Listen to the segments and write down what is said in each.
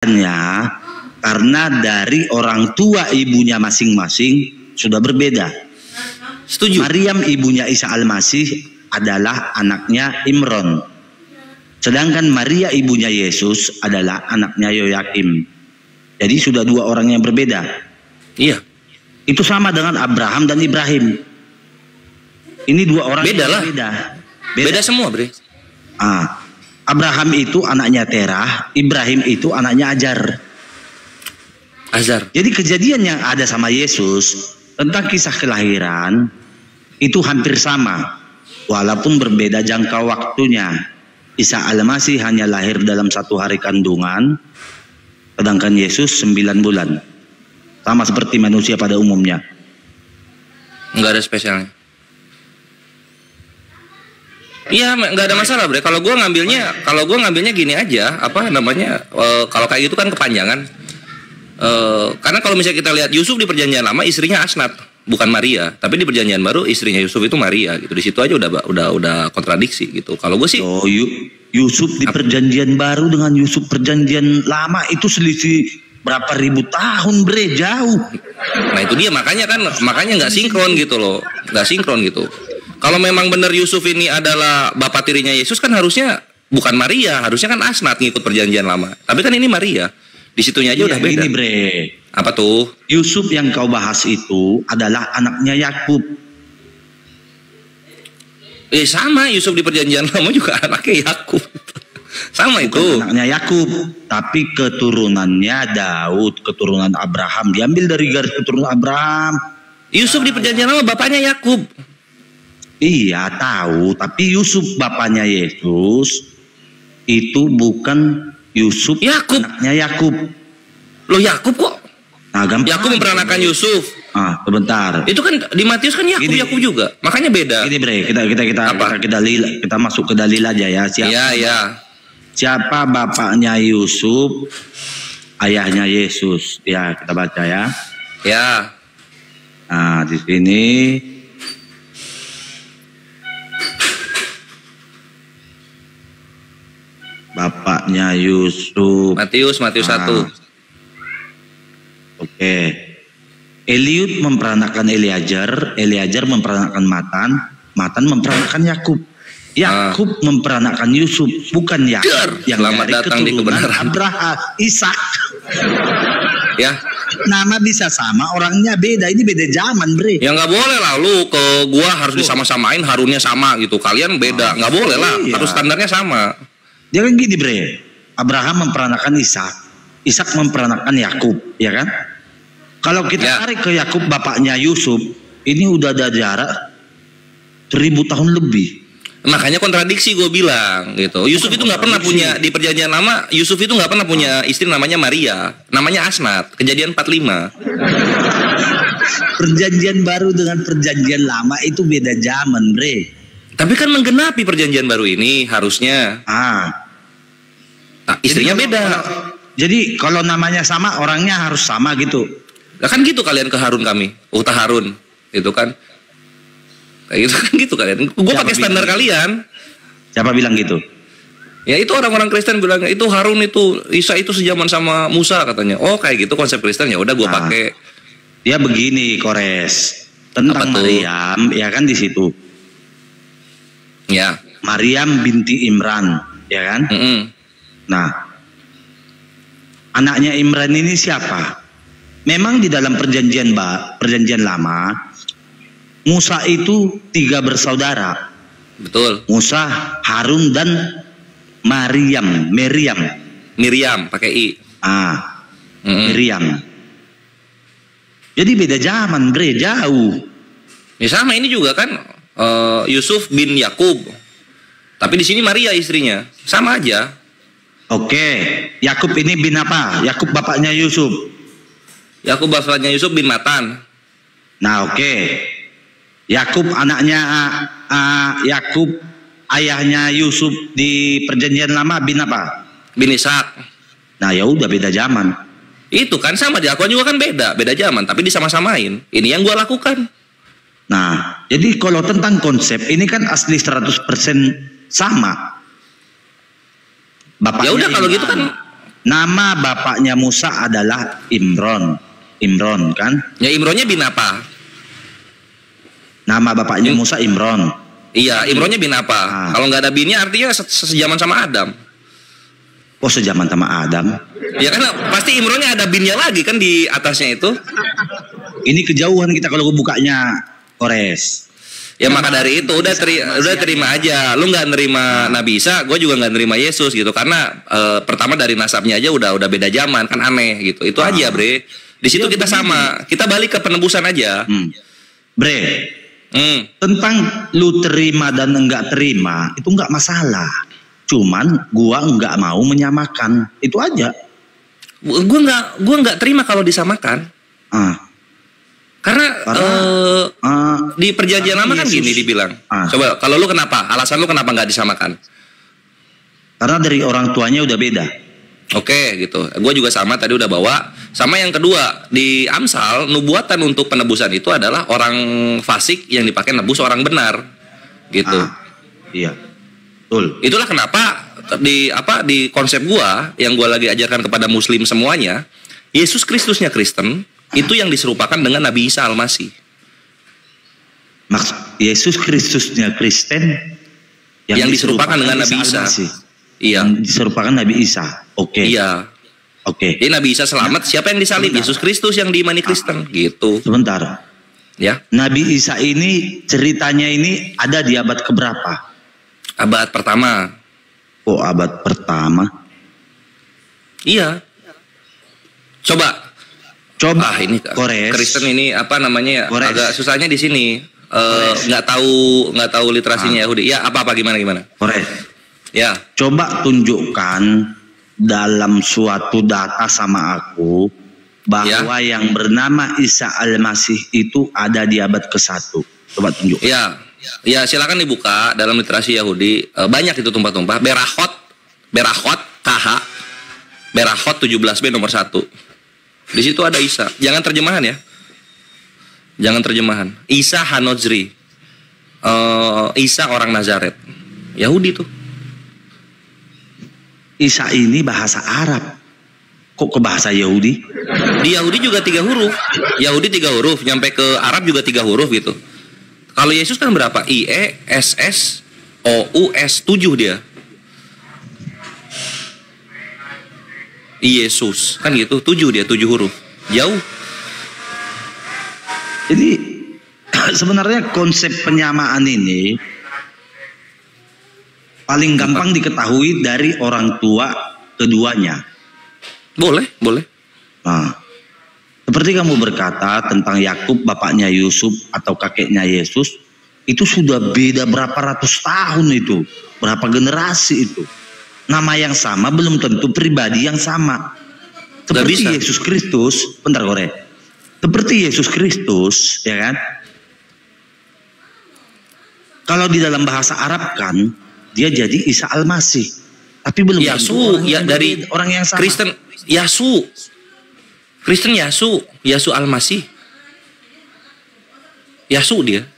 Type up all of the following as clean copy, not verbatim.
karena dari orang tua ibunya masing-masing sudah berbeda. Setuju. Maryam ibunya Isa Al-Masih adalah anaknya Imron. Sedangkan Maria ibunya Yesus adalah anaknya Yoyakim. Jadi sudah dua orang yang berbeda. Iya. Itu sama dengan Abraham dan Ibrahim. Ini dua orang beda yang lah. Beda semua, Bre. Abraham itu anaknya Terah, Ibrahim itu anaknya Azar. Jadi kejadian yang ada sama Yesus tentang kisah kelahiran itu hampir sama, walaupun berbeda jangka waktunya. Isa Al-Masih hanya lahir dalam 1 hari kandungan, sedangkan Yesus 9 bulan. Sama seperti manusia pada umumnya. Enggak ada spesialnya. Iya, nggak ada masalah, Bre. Kalau gue ngambilnya gini aja, kalau kayak gitu kan kepanjangan. Karena kalau misalnya kita lihat Yusuf di Perjanjian Lama istrinya Asnat, bukan Maria. Tapi di Perjanjian Baru istrinya Yusuf itu Maria, gitu. Di situ aja udah kontradiksi, gitu. Kalau gue sih. Yusuf di Perjanjian Baru dengan Yusuf Perjanjian Lama itu selisih berapa ribu tahun, Bre, jauh. Nah itu dia, makanya nggak sinkron gitu loh, nggak sinkron gitu. Kalau memang benar Yusuf ini adalah bapak tirinya Yesus, kan harusnya bukan Maria, harusnya kan Asnat ngikut Perjanjian Lama. Tapi kan ini Maria. Di situnya aja udah beda. Ini, Bre. Apa tuh? Yusuf yang kau bahas itu adalah anaknya Yakub. Sama, Yusuf di Perjanjian Lama juga anaknya Yakub. Sama itu. Bukan anaknya Yakub, tapi keturunannya Daud, keturunan Abraham. Diambil dari garis keturunan Abraham. Yusuf di Perjanjian Lama bapaknya Yakub. Iya tahu, tapi Yusuf bapaknya Yesus itu bukan Yusuf anaknya Yakub. Loh, Yakub kok? Nah, Yakub memperanakan Yusuf. Sebentar. Itu kan di Matius kan Yakub juga. Makanya beda. Ini, Bre, kita masuk ke dalil aja ya. Siapa bapaknya Yusuf? Ayahnya Yesus. Ya, kita baca ya. Ya. Nah, di sini bapaknya Yusuf. Matius 1. Oke. Eliud memperanakan Eleazar, Eleazar memperanakan Matan memperanakan Yakub. Yakub memperanakan Yusuf, bukan Yakub yang dari keturunan Abraham, Ishak. Ya. Nama bisa sama, orangnya beda. Ini beda zaman, Bre. Ya nggak boleh lah, lu ke gua harus disama-samain, Harunnya sama gitu. Kalian beda, nggak boleh lah. Iya. Harus standarnya sama. Dia kan gini, Bre. Abraham memperanakan Ishak, Ishak memperanakan Yakub, ya kan? Kalau kita tarik ke Yakub bapaknya Yusuf, ini udah ada jarak 1000 tahun lebih. Makanya kontradiksi gue bilang gitu. Yusuf itu nggak pernah punya, di Perjanjian Lama Yusuf itu nggak pernah punya istri namanya Maria, namanya Asnat. Kejadian 45. Perjanjian Baru dengan Perjanjian Lama itu beda zaman, Bre. Tapi kan menggenapi Perjanjian Baru ini harusnya. Istrinya beda. Jadi kalau namanya sama, orangnya harus sama gitu. Nah, kan gitu kalian ke Harun kami, Uta Harun, gitu kan? Kayak gitu kalian. Gue pakai standar kalian. Siapa bilang gitu? Ya itu orang-orang Kristen bilang itu Harun itu Isa itu sejaman sama Musa katanya. Oh kayak gitu konsep Kristen, ya udah gue pakai. Dia begini, Kores, tentang Maryam, ya kan di situ. Ya. Maryam binti Imran, ya kan? Nah, anaknya Imran ini siapa? Memang di dalam perjanjian Lama, Musa itu 3 bersaudara. Betul. Musa, Harun dan Miriam pakai I. Miriam. Jadi beda zaman, Bre, jauh. Ya sama ini juga kan Yusuf bin Yakub. Tapi di sini Maria istrinya. Sama aja. Oke. Yakub ini bin apa? Yakub bapaknya Yusuf. Yakub bapaknya Yusuf bin Matan. Nah, oke. Yakub anaknya Yakub ayahnya Yusuf di Perjanjian Lama bin apa? Bin Ishak. Nah, ya udah beda zaman. Itu kan sama, di akuan juga kan beda zaman, tapi disama-samain. Ini yang gua lakukan. Nah, jadi kalau tentang konsep ini kan asli 100% sama. Ya udah kalau gitu kan Nama bapaknya Musa adalah Imron. Imron kan? Ya Imronnya bin apa? Nama bapaknya Musa Imron. Iya, Imronnya bin apa? Kalau nggak ada binnya artinya sejaman sama Adam. Oh, sejaman sama Adam. Ya kan pasti Imronnya ada binnya lagi kan di atasnya itu. Ini kejauhan kita kalau bukanya, Kores. Ya maka dari itu udah terima aja. Lu nggak nerima Nabi Isa, gue juga nggak nerima Yesus gitu. Karena pertama dari nasabnya aja udah beda zaman kan, aneh gitu. Itu aja, Bre. Di situ kita sama. Kita balik ke penebusan aja. Bre. Tentang lu terima dan enggak terima itu enggak masalah. Cuman gua enggak mau menyamakan. Itu aja. Gua nggak terima kalau disamakan. Karena di perjanjian lama kan gini dibilang. Coba kalau lu kenapa? Alasan lu kenapa nggak disamakan? Karena dari orang tuanya udah beda. Oke gitu. Gue juga sama tadi udah bawa. Sama yang kedua di Amsal nubuatan untuk penebusan itu adalah orang fasik yang dipakai nebus orang benar. Gitu. Iya. Betul. Itulah kenapa di konsep gua yang gua lagi ajarkan kepada muslim semuanya, Yesus Kristusnya Kristen itu yang diserupakan dengan Nabi Isa Al-Masih. Yesus Kristusnya Kristen yang diserupakan dengan Nabi Isa. Iya. Yang diserupakan Nabi Isa. Oke. Iya. Oke. Jadi Nabi Isa selamat, siapa yang disalib? Yesus Kristus yang diimani Kristen, gitu. Sebentar. Ya. Nabi Isa ini ceritanya ini ada di abad keberapa? Abad pertama. Oh, abad pertama. Iya. Coba. Ini Kores. Kristen ini apa namanya? Kores. Agak susahnya di sini. Nggak tahu literasinya Yahudi. Ya, apa gimana? Kores. Ya. Coba tunjukkan dalam suatu data sama aku bahwa yang bernama Isa Al-Masih itu ada di abad ke-1. Coba tunjuk. Ya. Ya, silakan dibuka dalam literasi Yahudi. Banyak itu tumpah-tumpah. Berachot KH. Berachot 17b nomor 1. Di situ ada Isa. Jangan terjemahan ya. Jangan terjemahan. Isa Hanozri. Isa orang Nazaret. Yahudi tuh. Isa ini bahasa Arab. Kok ke bahasa Yahudi? Di Yahudi juga 3 huruf. Yahudi 3 huruf. Nyampe ke Arab juga 3 huruf gitu. Kalau Yesus kan berapa? IE, SS, OU, S 7 dia. Yesus. Kan gitu. 7 dia. 7 huruf. Jauh. Jadi sebenarnya konsep penyamaan ini paling gampang diketahui dari orang tua keduanya. Boleh. Nah, seperti kamu berkata tentang Yakub bapaknya Yusuf atau kakeknya Yesus, itu sudah beda berapa ratus tahun itu, berapa generasi itu. Nama yang sama belum tentu pribadi yang sama. Seperti Yesus Kristus, bentar Kore. Seperti Yesus Kristus, ya kan? Kalau di dalam bahasa Arab kan dia jadi Isa Al-Masih, tapi belum Yasu ya dari orang yang sama. Kristen Yasu Al-Masih. Yasu dia.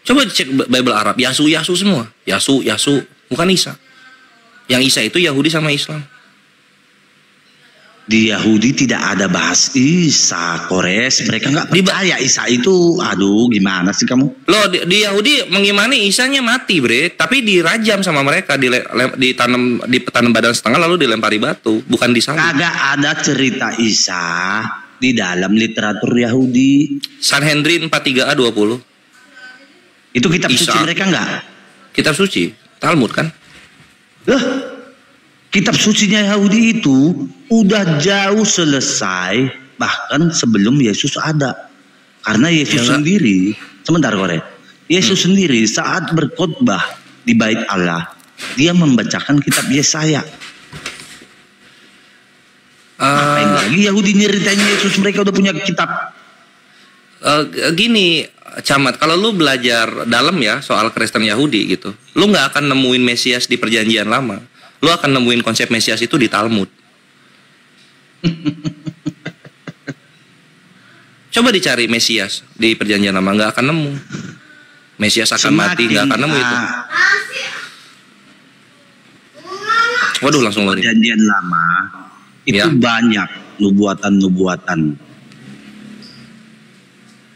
Coba cek Bible Arab, Yasu semua. Yasu bukan Isa. Yang Isa itu Yahudi sama Islam. Di Yahudi tidak ada bahas Isa, Kores. Mereka nggak percaya Isa itu. Aduh, gimana sih kamu? Loh, di Yahudi mengimani Isanya mati, bre. Tapi dirajam sama mereka, ditanam badan setengah lalu dilempari batu, bukan disalib. Kagak ada cerita Isa di dalam literatur Yahudi. Sanhedrin 43a 20. Itu kitab suci mereka nggak? Kitab suci, Talmud kan? Kitab sucinya Yahudi itu udah jauh selesai bahkan sebelum Yesus ada. Karena Yesus sendiri, sebentar Kore. Yesus sendiri saat berkhotbah di Bait Allah, dia membacakan kitab Yesaya. Ngapain lagi Yahudi nyeritain Yesus, mereka udah punya kitab. Gini, Camat, kalau lu belajar dalam ya soal Kristen Yahudi gitu, lu nggak akan nemuin Mesias di Perjanjian Lama. Lu akan nemuin konsep Mesias itu di Talmud. Coba dicari Mesias di Perjanjian Lama, nggak akan nemu. Mesias akan mati, nggak akan nemu itu. Waduh, langsung lari. Perjanjian Lama itu Ya. banyak nubuatan-nubuatan.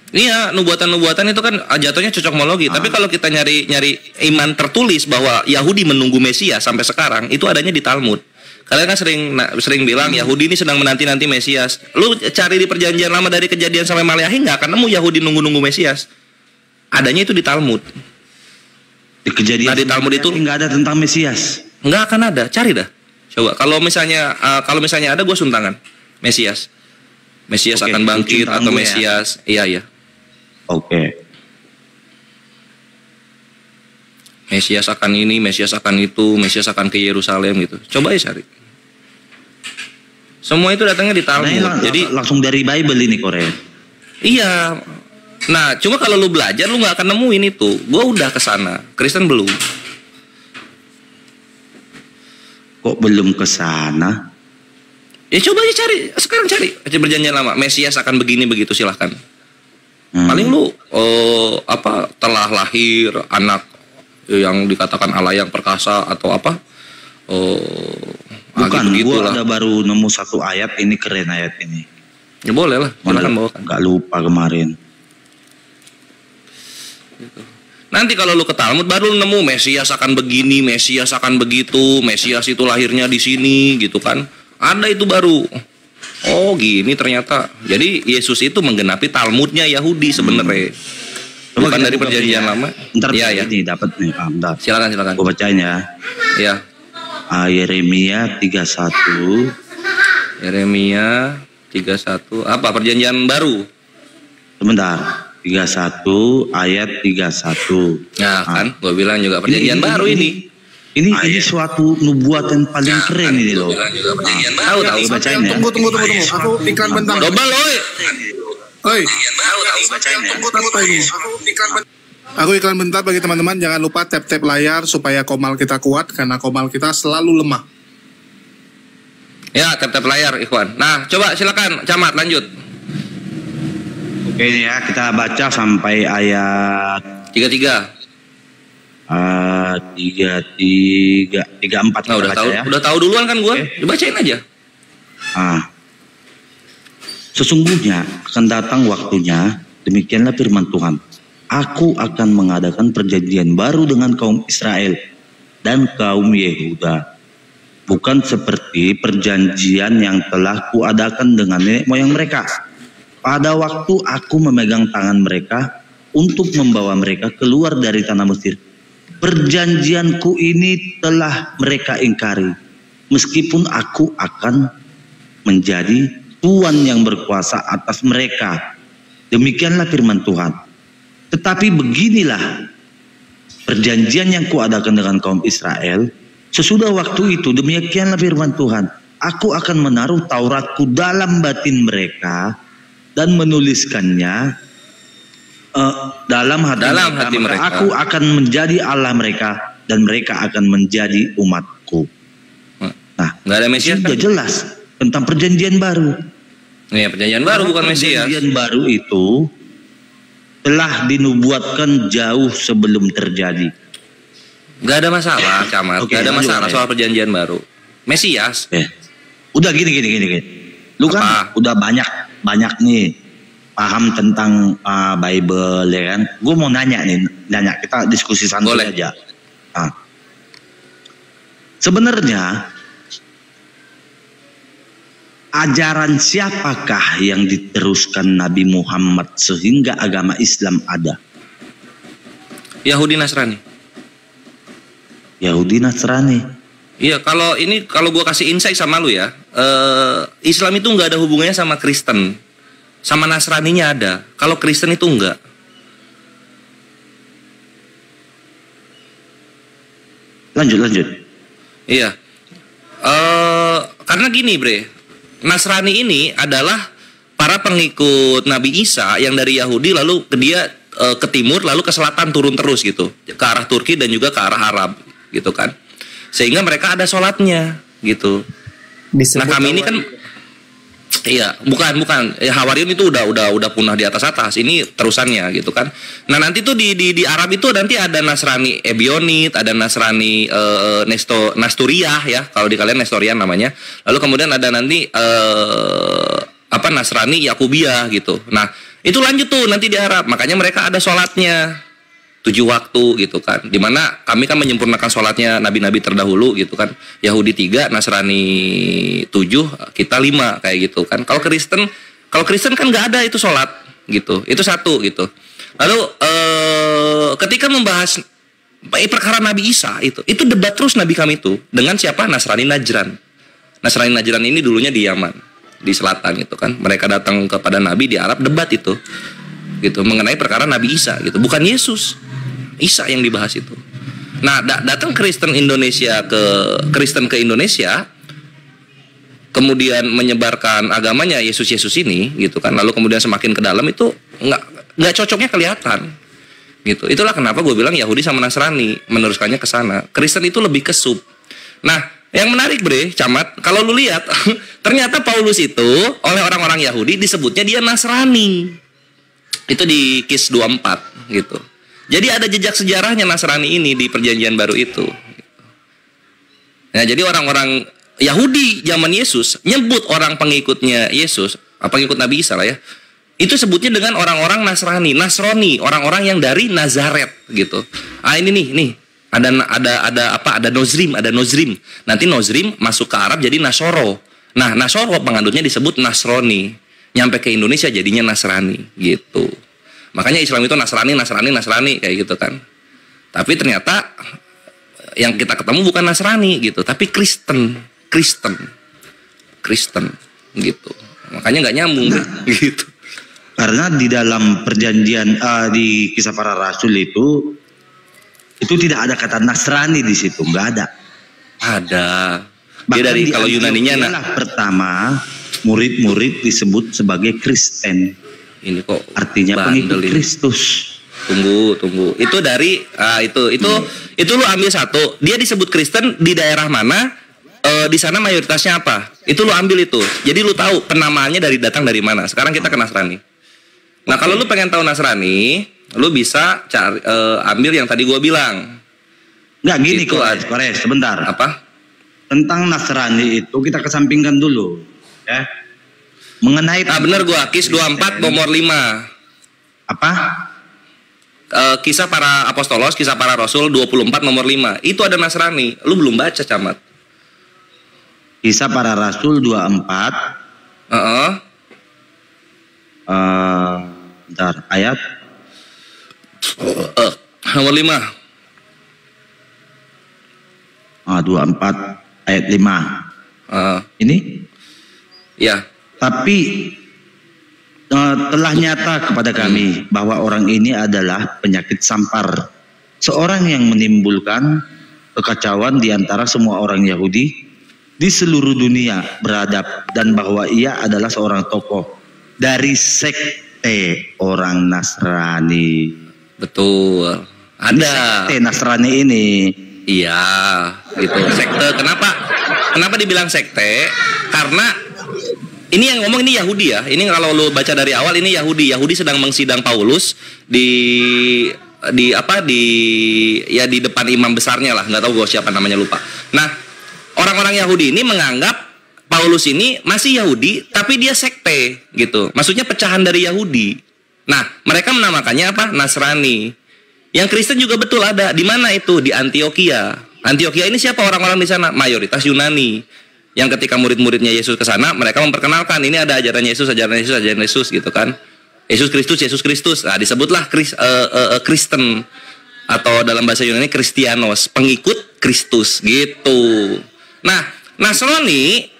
Iya, nubuatan-nubuatan itu kan jatuhnya cocokmologi. Tapi kalau kita nyari iman tertulis bahwa Yahudi menunggu Mesias sampai sekarang, itu adanya di Talmud. Kalian kan sering bilang Yahudi ini sedang menanti-nanti Mesias. Lu cari di Perjanjian Lama dari Kejadian sampai Maleakhi nggak akan nemu Yahudi nunggu-nunggu Mesias. Adanya itu di Talmud. Di Kejadian Di Talmud itu nggak ada tentang Mesias. nggak akan ada. Cari dah. Coba kalau misalnya ada, gue suntangan Mesias. Mesias Oke, akan bangkit suntangan atau gue ya. Mesias. Iya. Oke. Mesias akan ini, Mesias akan itu, Mesias akan ke Yerusalem gitu. Coba ya cari. Semua itu datangnya di Talmud. Jadi langsung dari Bible ini Korea. iya. Nah, cuma kalau lu belajar lu nggak akan nemuin itu. Gua udah ke sana. Kristen belum. Kok belum ke sana? Ya coba aja cari. Sekarang cari. Perjanjian Lama. Mesias akan begini begitu, silahkan. Paling lu telah lahir anak yang dikatakan Allah yang perkasa atau apa? Bukan, gitu gua ada baru nemu satu ayat, ini keren ayat ini. Ya boleh lah, silakan bawakan. Gak lupa kemarin. Nanti kalau lu ke Talmud baru lu nemu Mesias akan begini, Mesias akan begitu, Mesias itu lahirnya di sini gitu kan. Ada itu baru. Oh gini ternyata. Jadi Yesus itu menggenapi Talmudnya Yahudi sebenarnya. Bukan dari Perjanjian Lama. Ntar ya. ini dapat nih. Bentar. Silakan. Gue bacain ya. Ya. Yeremia 31. Yeremia 31. Apa Perjanjian Baru? Sebentar. 31 ayat 31. Nah, kan gue bilang juga Perjanjian Baru ini. Ini suatu nubuatan paling keren ini loh. Tahu. Bacain ya. Tunggu. Aku iklan bentar. Dobel oi. Oi. Aku iklan bentar bagi teman-teman. Jangan lupa tap-tap layar supaya komal kita kuat karena komal kita selalu lemah. Ya, tap layar Ikhwan. Nah, coba silakan Camat lanjut. Oke ya, kita baca sampai ayat 33. 34. Nah, udah tahu duluan kan gua. Dibacain aja. Sesungguhnya akan datang waktunya, demikianlah firman Tuhan. Aku akan mengadakan perjanjian baru dengan kaum Israel dan kaum Yehuda. Bukan seperti perjanjian yang telah kuadakan dengan nenek moyang mereka. Pada waktu aku memegang tangan mereka untuk membawa mereka keluar dari tanah Mesir. Perjanjianku ini telah mereka ingkari. Meskipun aku akan menjadi Tuhan yang berkuasa atas mereka. Demikianlah firman Tuhan. Tetapi beginilah perjanjian yang kuadakan dengan kaum Israel. Sesudah waktu itu, demikianlah firman Tuhan. Aku akan menaruh Tauratku dalam batin mereka dan menuliskannya dalam hati mereka. Aku akan menjadi Allah mereka dan mereka akan menjadi umatku. Nah, nggak ada Mesias sudah kan? jelas tentang perjanjian baru. Iya, perjanjian baru bukan Mesias. Perjanjian baru itu telah dinubuatkan jauh sebelum terjadi. Nggak ada masalah, Camat. Oke, Nggak ada lanjut, masalah soal perjanjian baru. Mesias. Udah gini. Lu kan udah banyak nih paham tentang Bible ya kan. Gue mau nanya kita diskusi santai aja. Sebenarnya ajaran siapakah yang diteruskan Nabi Muhammad sehingga agama Islam ada? Yahudi Nasrani. Yahudi Nasrani. Iya, kalau gue kasih insight sama lu ya, Islam itu nggak ada hubungannya sama Kristen, sama Nasraninya ada. Kalau Kristen itu enggak. Lanjut. Iya, karena gini bre, Nasrani ini adalah para pengikut Nabi Isa yang dari Yahudi lalu ke timur lalu ke selatan turun terus gitu, ke arah Turki dan juga ke arah Arab gitu kan. Sehingga mereka ada sholatnya gitu. Disebut nah kami ini kan Iya, bukan. Hawariun itu udah punah di atas. Ini terusannya gitu kan. Nah, nanti tuh di Arab itu nanti ada Nasrani Ebionit, ada Nasrani Nestoriah ya. Kalau di kalian Nestorian namanya. Lalu kemudian ada nanti Nasrani Yakubiyah gitu. Nah, itu lanjut tuh nanti di Arab. Makanya mereka ada sholatnya 7 waktu gitu kan, dimana kami kan menyempurnakan sholatnya nabi-nabi terdahulu gitu kan, Yahudi 3, Nasrani 7, kita 5 kayak gitu kan. Kalau Kristen kan nggak ada itu sholat gitu, itu satu gitu. Lalu ketika membahas perkara Nabi Isa itu debat terus nabi kami itu dengan siapa? Nasrani Najran ini dulunya di Yaman, di selatan gitu kan. Mereka datang kepada Nabi di Arab, debat itu gitu mengenai perkara Nabi Isa gitu, bukan Yesus, Isa yang dibahas itu. Nah, datang Kristen ke Indonesia, kemudian menyebarkan agamanya Yesus ini gitu kan, lalu kemudian semakin ke dalam itu nggak cocoknya kelihatan gitu. Itulah kenapa gue bilang Yahudi sama Nasrani meneruskannya ke sana. Kristen itu lebih ke sub. Nah, yang menarik Camat, kalau lu lihat ternyata Paulus itu oleh orang-orang Yahudi disebutnya dia Nasrani. Itu di Kis 24 gitu. Jadi ada jejak sejarahnya Nasrani ini di perjanjian baru itu. Nah, jadi orang-orang Yahudi zaman Yesus nyebut orang pengikutnya Yesus, pengikut Nabi Isa lah ya, itu sebutnya dengan orang-orang Nasrani, orang-orang yang dari Nazaret gitu. Ini nih, ada Nozrim. Nanti Nozrim masuk ke Arab jadi Nasoro. Nah, Nasoro pengandutnya disebut Nasrani. Nyampe ke Indonesia jadinya Nasrani gitu. Makanya Islam itu Nasrani kayak gitu kan. Tapi ternyata yang kita ketemu bukan Nasrani gitu, tapi Kristen gitu. Makanya nggak nyambung gitu. Karena di dalam perjanjian di Kisah Para Rasul itu tidak ada kata Nasrani di situ, nggak ada. Ada. Dia dari kalau Yunaninya pertama murid-murid disebut sebagai Kristen. Ini kok artinya pengikut Kristus. Tunggu. Itu dari itu lu ambil satu. Dia disebut Kristen di daerah mana? Di sana mayoritasnya apa? Itu lu ambil itu. Jadi lu tahu penamaannya datang dari mana. Sekarang kita ke Nasrani. Nah, kalau lu pengen tahu Nasrani, lu bisa cari ambil yang tadi gua bilang. Nggak gini kok, sebentar. Apa? Tentang Nasrani itu kita kesampingkan dulu. Ya. Mengenai bener gua Kis 24 nomor 5. Apa? Kisah Para Apostolos, Kisah Para Rasul 24 nomor 5. Itu ada Nasrani. Lu belum baca, Camat. Kisah Para Rasul 24. Bentar, ayat nomor 5. 24 ayat 5. Ini? Ya. Tapi telah nyata kepada kami bahwa orang ini adalah penyakit sampar, seorang yang menimbulkan kekacauan di antara semua orang Yahudi di seluruh dunia beradab, dan bahwa ia adalah seorang tokoh dari sekte orang Nasrani. Betul. Ada sekte Nasrani ini. Iya, gitu. Sekte. Kenapa dibilang sekte? Karena ini yang ngomong ini Yahudi ya. Ini kalau lu baca dari awal ini Yahudi. Yahudi sedang mengsidang Paulus di depan imam besarnya lah. Nggak tahu gue siapa namanya, lupa. Nah, orang-orang Yahudi ini menganggap Paulus ini masih Yahudi, tapi dia sekte gitu. Maksudnya pecahan dari Yahudi. Nah, mereka menamakannya apa? Nasrani. Yang Kristen juga betul ada. Di mana itu? Di Antioquia. Antioquia ini siapa orang-orang di sana? Mayoritas Yunani. Yang ketika murid-muridnya Yesus ke sana, mereka memperkenalkan ini ada ajaran Yesus gitu kan. Yesus Kristus. Nah, disebutlah Kristen, atau dalam bahasa Yunani Kristianos, pengikut Kristus gitu. Nah, Nasrani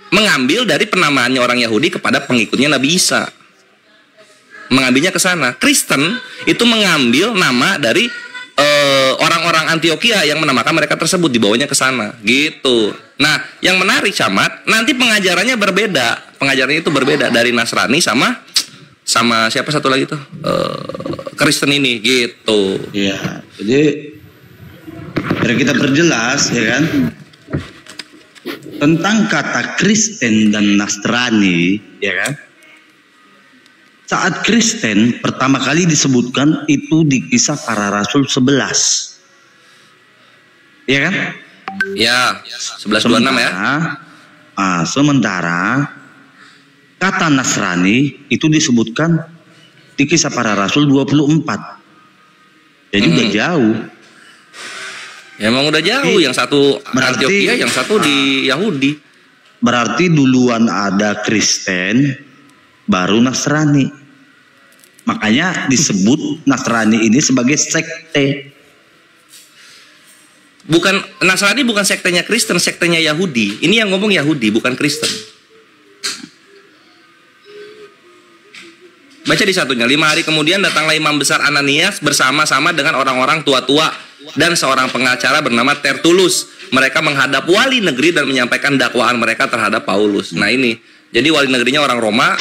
mengambil dari penamaannya orang Yahudi kepada pengikutnya Nabi Isa. Mengambilnya ke sana. Kristen itu mengambil nama dari orang-orang Antioquia yang menamakan mereka tersebut, dibawanya ke sana gitu. Nah, yang menarik Camat, nanti pengajarannya berbeda. Pengajarannya itu berbeda dari Nasrani sama siapa satu lagi tuh? Kristen ini gitu. Iya. Jadi biar kita perjelas ya kan. tentang kata Kristen dan Nasrani, ya kan? Saat Kristen pertama kali disebutkan itu di Kisah Para Rasul 11. Ya kan? Ya, 11:26 ya. Sementara kata Nasrani itu disebutkan di Kisah Para Rasul 24. Jadi udah jauh. Ya, emang udah jauh. Yang satu berarti, Antioquia, yang satu di Yahudi. Berarti duluan ada Kristen, baru Nasrani. Makanya disebut Nasrani ini sebagai sekte. Bukan, Nasrani bukan sektenya Kristen, sektenya Yahudi. Ini yang ngomong Yahudi, bukan Kristen. Baca di satunya. 5 hari kemudian datanglah imam besar Ananias bersama-sama dengan orang-orang tua-tua dan seorang pengacara bernama Tertulus. Mereka menghadap wali negeri dan menyampaikan dakwaan mereka terhadap Paulus. Nah ini, jadi wali negerinya orang Roma,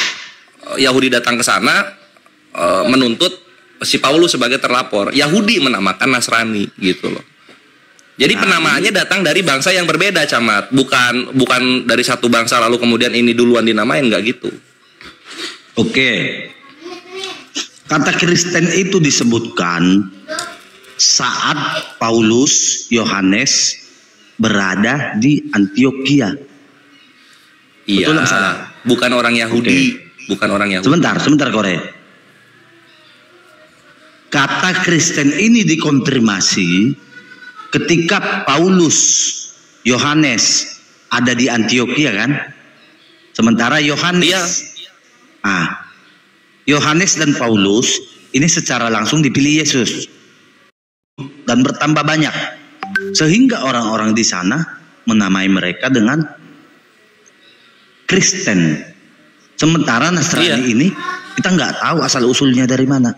Yahudi datang ke sana menuntut si Paulus sebagai terlapor. Yahudi menamakan Nasrani gitu loh. Jadi penamaannya datang dari bangsa yang berbeda, Camat. Bukan dari satu bangsa lalu kemudian ini duluan dinamain, nggak gitu. Oke. Kata Kristen itu disebutkan saat Paulus, Yohanes berada di Antioquia. Iya. Betul nggak salah? Bukan orang Yahudi. Bukan orang Yahudi. Sebentar Korea. Kata Kristen ini dikonfirmasi ketika Paulus, Yohanes ada di Antioquia kan? Sementara Yohanes, Yohanes dan Paulus ini secara langsung dipilih Yesus dan bertambah banyak, sehingga orang-orang di sana menamai mereka dengan Kristen. Sementara Nasrani ini kita nggak tahu asal usulnya dari mana.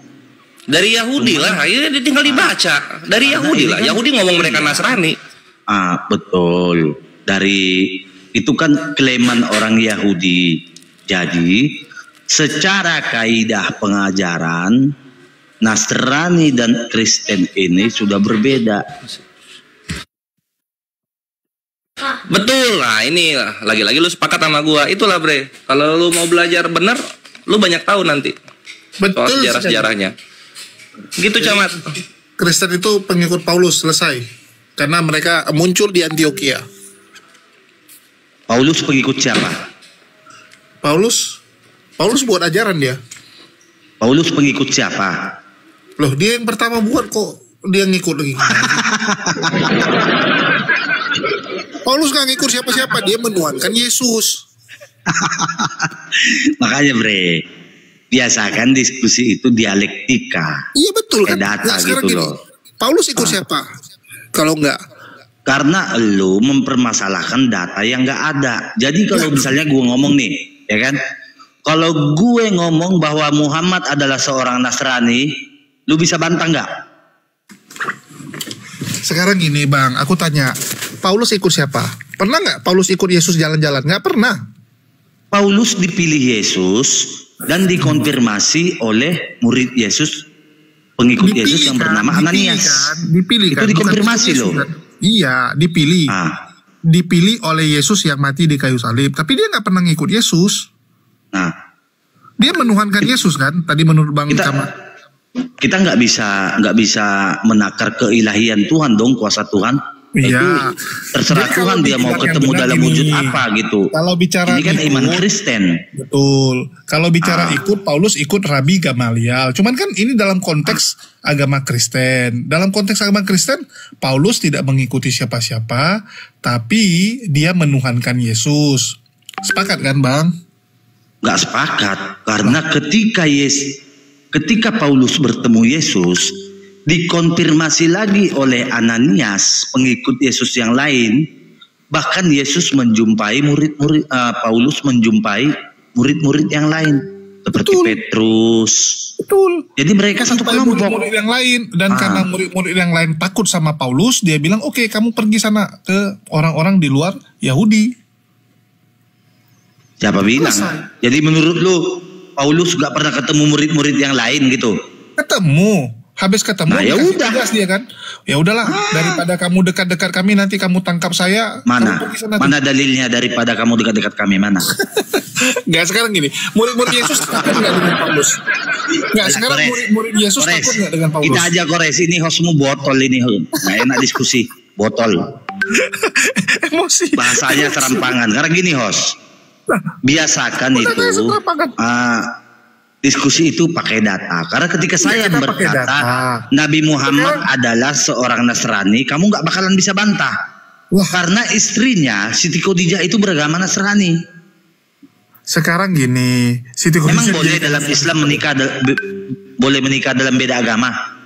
Dari Yahudi lah, ya tinggal dibaca. Dari Yahudi lah. Kan, Yahudi ngomong mereka Nasrani. Betul. Dari itu kan klaiman orang Yahudi. Jadi secara kaidah pengajaran Nasrani dan Kristen ini sudah berbeda. Betul. Nah ini lagi-lagi lu sepakat sama gua. Itulah bre. Kalau lu mau belajar bener, lu banyak tahu nanti. Betul. Soal sejarah-sejarahnya. Gitu Camat. Kristen itu pengikut Paulus, selesai. Karena mereka muncul di Antioquia. Paulus pengikut siapa? Paulus buat ajaran dia. Paulus pengikut siapa? Loh, dia yang pertama buat kok dia ngikut lagi. Paulus gak ngikut siapa-siapa, dia menuhankan Yesus. Makanya bre, biasakan diskusi itu dialektika. Iya betul kan. Data gitu gini, loh. Paulus ikut siapa? Kalau enggak, karena lu mempermasalahkan data yang nggak ada. Jadi kalau misalnya gue ngomong nih, ya kan? Kalau gue ngomong bahwa Muhammad adalah seorang Nasrani, lu bisa bantah nggak? Sekarang gini bang, aku tanya, Paulus ikut siapa? Pernah nggak Paulus ikut Yesus jalan-jalan? Nggak pernah. Paulus dipilih Yesus dan dikonfirmasi oleh murid Yesus, pengikut Yesus yang bernama Ananias. Dipilih kan? Itu dikonfirmasi loh. Iya, dipilih. Dipilih oleh Yesus yang mati di kayu salib. Tapi dia nggak pernah ngikut Yesus. Nah, dia menuhankan Yesus kan? Tadi menurut Bang Camat. Kita nggak bisa menakar keilahian Tuhan dong, kuasa Tuhan. Iya. Itu terserah Tuhan dia mau ketemu dalam wujud apa gitu. Kalau bicara ini kan ikut, iman Kristen. Betul. Kalau bicara ikut, Paulus ikut Rabi Gamaliel. Cuman kan ini dalam konteks agama Kristen. Dalam konteks agama Kristen, Paulus tidak mengikuti siapa-siapa, tapi dia menuhankan Yesus. Sepakat kan Bang? Nggak sepakat, karena ketika Paulus bertemu Yesus, dikonfirmasi lagi oleh Ananias, pengikut Yesus yang lain. Bahkan Yesus menjumpai Paulus menjumpai murid-murid yang lain, seperti Petrus. Betul. Jadi mereka satu kelompok. Murid-murid yang lain, dan karena murid-murid yang lain takut sama Paulus, dia bilang, oke, kamu pergi sana ke orang-orang di luar Yahudi. Siapa bilang? Jadi menurut lu Paulus gak pernah ketemu murid-murid yang lain gitu? Ketemu. Habis ketemu Nah, ya dikasih udah. tugas dia kan. Ya udahlah, daripada kamu dekat-dekat kami nanti kamu tangkap saya. Mana? kamu pergi sana tuh. Mana dalilnya daripada kamu dekat-dekat kami? Mana? Nggak, sekarang gini, murid-murid Yesus takut nggak dengan Paulus? Nggak, sekarang Kores. murid-murid Yesus Kores. takut nggak dengan Paulus? Kita aja Kores, ini hostmu botol ini. Nggak enak diskusi. Botol. Emosi. Bahasanya serampangan. Karena gini host, biasakan Udah, itu serampangan. diskusi itu pakai data. Karena ketika saya kita pakai berkata data. Nabi Muhammad adalah seorang Nasrani, kamu nggak bakalan bisa bantah. Wah. Karena istrinya Siti Khadijah itu beragama Nasrani. Sekarang gini, Siti Memang Khadijah boleh jadi- dalam Islam boleh menikah dalam beda agama.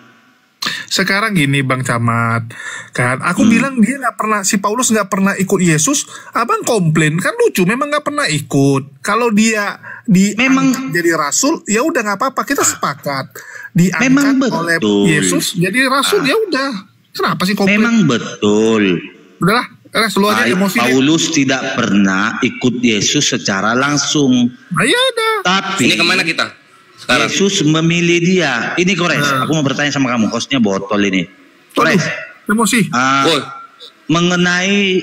Sekarang gini Bang Camat, kan aku bilang dia nggak pernah, si Paulus nggak pernah ikut Yesus, abang komplain kan lucu, memang nggak pernah ikut. Kalau dia Memang- jadi rasul, ya udah nggak apa-apa, kita sepakat. Diangkat Memang oleh betul. Yesus jadi rasul, ya udah. Kenapa sih komplain? Memang betul. Udahlah, lu aja emosi deh. Paulus tidak pernah ikut Yesus secara langsung. Nah, ya udah. Tapi Ini kemana kita sekarang? Yesus memilih dia. Ini Kores, aku mau bertanya sama kamu, hostnya botol ini. Waduh, Kores, emosi. Woi, mengenai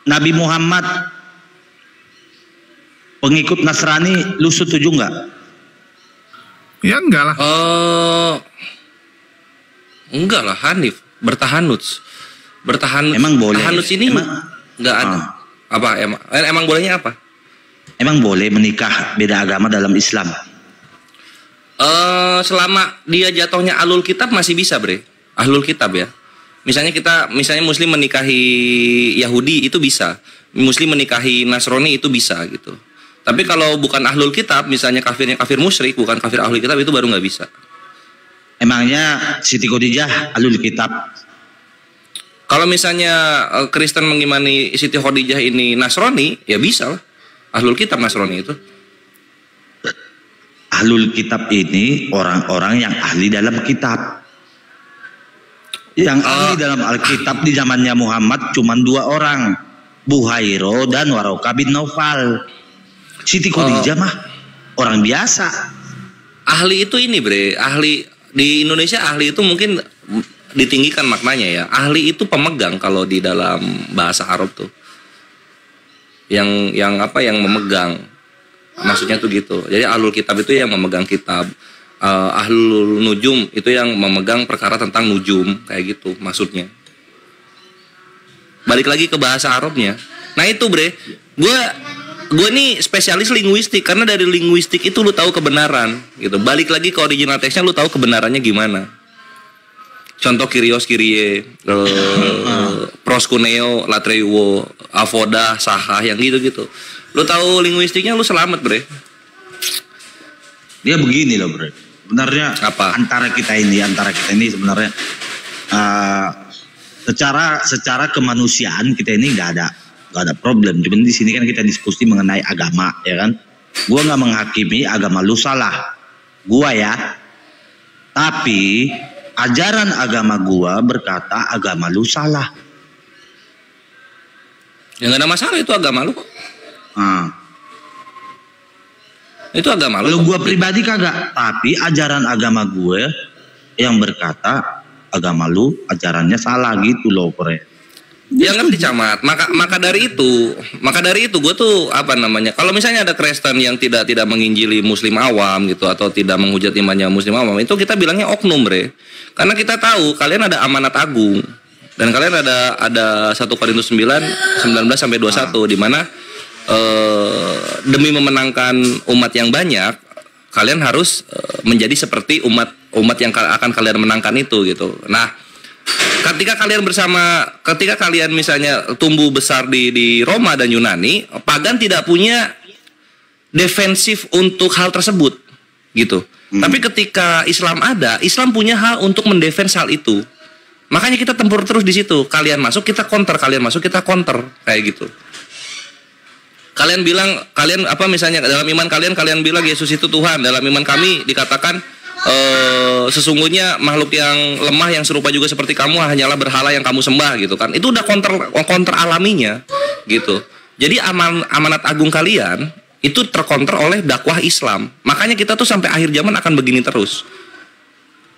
Nabi Muhammad pengikut Nasrani, lu setuju nggak? Ya enggak lah. enggak lah, Hanif bertahanuts. Emang boleh? Tahanuts ini Emang- enggak ada. Apa emang bolehnya apa? Emang boleh menikah beda agama dalam Islam? Selama dia jatuhnya ahlul kitab masih bisa, Bre. Ahlul kitab ya. Misalnya muslim menikahi Yahudi itu bisa. Muslim menikahi Nasrani itu bisa gitu. Tapi kalau bukan ahlul kitab, misalnya kafirnya kafir musyrik, bukan kafir ahlul kitab, itu baru nggak bisa. Emangnya Siti Khadijah alul kitab? Kalau misalnya Kristen mengimani Siti Khadijah ini Nasrani, ya bisa lah. Ahlul kitab Nasrani itu. Ahlul kitab ini orang-orang yang ahli dalam kitab. Yang ahli dalam Alkitab di zamannya Muhammad cuma 2 orang, Buhairo dan Waroka bin Naufal. Siti Khadijah mah orang biasa. Ahli itu ini, Bre. Ahli di Indonesia, ahli itu mungkin ditinggikan maknanya ya. Ahli itu pemegang kalau di dalam bahasa Arab tuh. Yang memegang. Maksudnya tuh gitu. Jadi ahlul kitab itu yang memegang kitab. Ahlul nujum itu yang memegang perkara tentang nujum, kayak gitu maksudnya. Balik lagi ke bahasa Arabnya. Nah itu, Bre. Gue nih spesialis linguistik, karena dari linguistik itu lu tahu kebenaran gitu. Balik lagi ke original teksnya, lu tahu kebenarannya gimana. Contoh Kyrios Kyrie, proskuneo, latreuo, avoda, saha, yang gitu-gitu. Lu tahu linguistiknya, lu selamat, Bre. Dia begini loh, bro. Sebenarnya Apa? antara kita ini sebenarnya secara kemanusiaan kita ini nggak ada problem. Cuman di sini kan kita diskusi mengenai agama, ya kan? Gua nggak menghakimi agama lu salah, gua ya. Tapi ajaran agama gua berkata agama lu salah. Ya nggak ada masalah, itu agama lu kok. Itu agama lu. Kalau kok. gua pribadi kagak, tapi ajaran agama gue yang berkata agama lu ajarannya salah gitu loh, Kore. Ya ngerti, Camat. Maka dari itu gue tuh apa namanya? Kalau misalnya ada Kristen yang tidak menginjili Muslim awam gitu, atau tidak menghujat imannya Muslim awam, itu kita bilangnya oknum, Bre. Karena kita tahu kalian ada amanat agung, dan kalian ada 1 Korintus 19 sampai 21 di mana demi memenangkan umat yang banyak, kalian harus menjadi seperti umat yang akan kalian menangkan itu gitu. Nah, ketika kalian misalnya tumbuh besar di Roma dan Yunani, pagan tidak punya defensif untuk hal tersebut gitu. Tapi ketika Islam ada, Islam punya hal untuk mendefens hal itu. Makanya kita tempur terus di situ. Kalian masuk, kita counter. Kalian masuk, kita counter, kayak gitu. Kalian misalnya dalam iman kalian bilang Yesus itu Tuhan. Dalam iman kami dikatakan sesungguhnya makhluk yang lemah yang serupa juga seperti kamu hanyalah berhala yang kamu sembah gitu kan. Itu udah counter alaminya gitu. Jadi amanat agung kalian itu terkonter oleh dakwah Islam. Makanya kita tuh sampai akhir zaman akan begini terus.